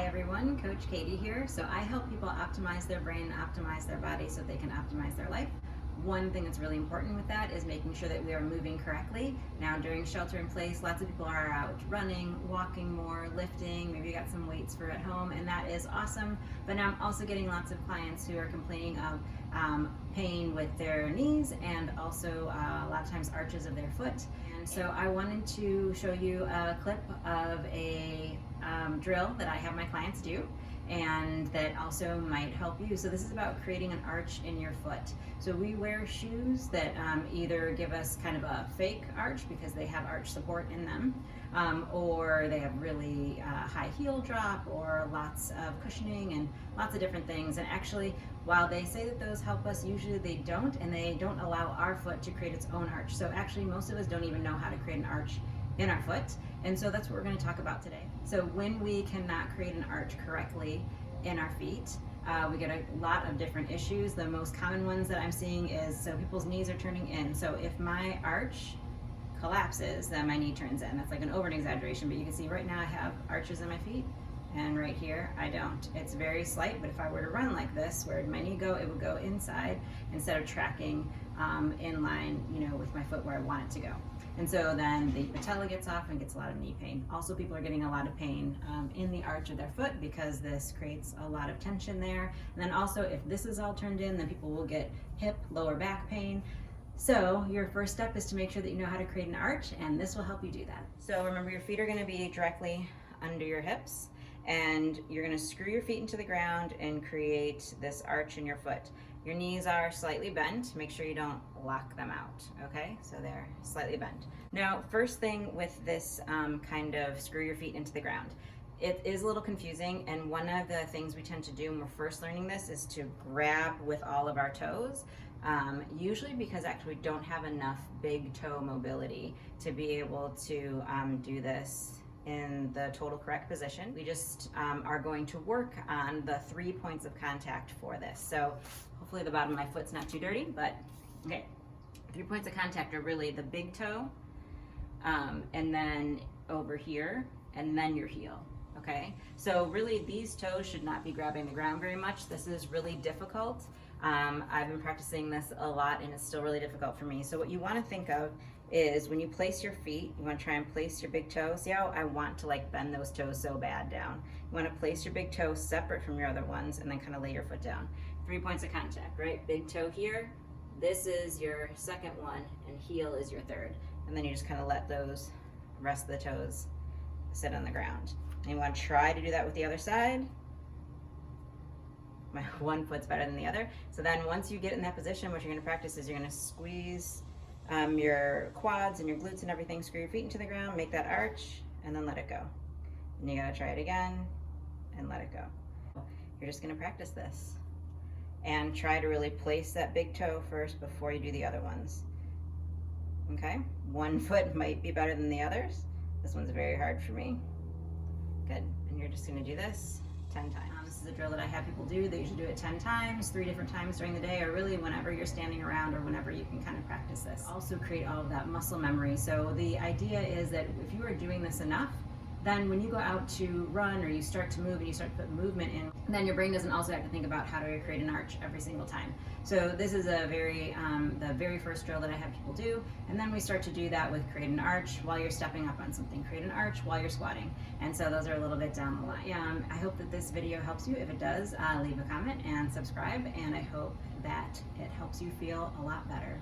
everyone, Coach Katie here. So I help people optimize their brain, optimize their body so they can optimize their life. One thing that's really important with that is making sure that we are moving correctly. Now during shelter in place, lots of people are out running, walking more, lifting, maybe you got some weights for at home, and that is awesome. But now I'm also getting lots of clients who are complaining of pain with their knees and also a lot of times arches of their foot. And so I wanted to show you a clip of a drill that I have my clients do, and that also might help you. So this is about creating an arch in your foot. So we wear shoes that either give us kind of a fake arch because they have arch support in them, or they have really high heel drop or lots of cushioning and lots of different things. And actually, while they say that those help us, usually they don't, and they don't allow our foot to create its own arch. So actually most of us don't even know how to create an arch in our foot. And so that's what we're going to talk about today. So when we cannot create an arch correctly in our feet, we get a lot of different issues. The most common ones that I'm seeing is, so people's knees are turning in. So if my arch collapses, then my knee turns in. That's like an over exaggeration, but you can see right now I have arches in my feet, and right here I don't. It's very slight, but if I were to run like this, where would my knee go? It would go inside instead of tracking in line, with my foot where I want it to go. And so then the patella gets off and gets a lot of knee pain. Also, people are getting a lot of pain in the arch of their foot because this creates a lot of tension there. And then also, if this is all turned in, then people will get hip, lower back pain. So your first step is to make sure that you know how to create an arch, and this will help you do that. So remember, your feet are going to be directly under your hips, and you're going to screw your feet into the ground and create this arch in your foot. Your knees are slightly bent. Make sure you don't lock them out, okay? So they're slightly bent. Now, first thing with this kind of screw your feet into the ground, it is a little confusing, and one of the things we tend to do when we're first learning this is to grab with all of our toes, usually because actually we don't have enough big toe mobility to be able to do this in the total correct position. We just are going to work on the 3 points of contact for this. So hopefully the bottom of my foot's not too dirty, but okay. 3 points of contact are really the big toe, and then over here, and then your heel, okay? So really these toes should not be grabbing the ground very much. This is really difficult. I've been practicing this a lot and it's still really difficult for me. So what you wanna think of is when you place your feet, you want to try and place your big toe. See how I want to like bend those toes so bad down. You want to place your big toe separate from your other ones and then kind of lay your foot down. 3 points of contact, right? Big toe here. This is your second one and heel is your third. And then you just kind of let those rest of the toes sit on the ground. And you want to try to do that with the other side. My one foot's better than the other. So then once you get in that position, what you're going to practice is you're going to squeeze your quads and your glutes and everything, screw your feet into the ground, make that arch, and then let it go. And you gotta try it again and let it go. You're just gonna practice this and try to really place that big toe first before you do the other ones. Okay? One foot might be better than the others. This one's very hard for me. Good. And you're just gonna do this 10 times. This is a drill that I have people do. They usually do it 10 times, 3 different times during the day, or really whenever you're standing around or whenever you can kind of practice this. Also create all of that muscle memory. So the idea is that if you are doing this enough, then when you go out to run or you start to move and you start to put movement in, then your brain doesn't also have to think about how to create an arch every single time. So this is a the very first drill that I have people do, and then we start to do that with create an arch while you're stepping up on something, create an arch while you're squatting. And so those are a little bit down the line. I hope that this video helps you. If it does, leave a comment and subscribe, and I hope that it helps you feel a lot better.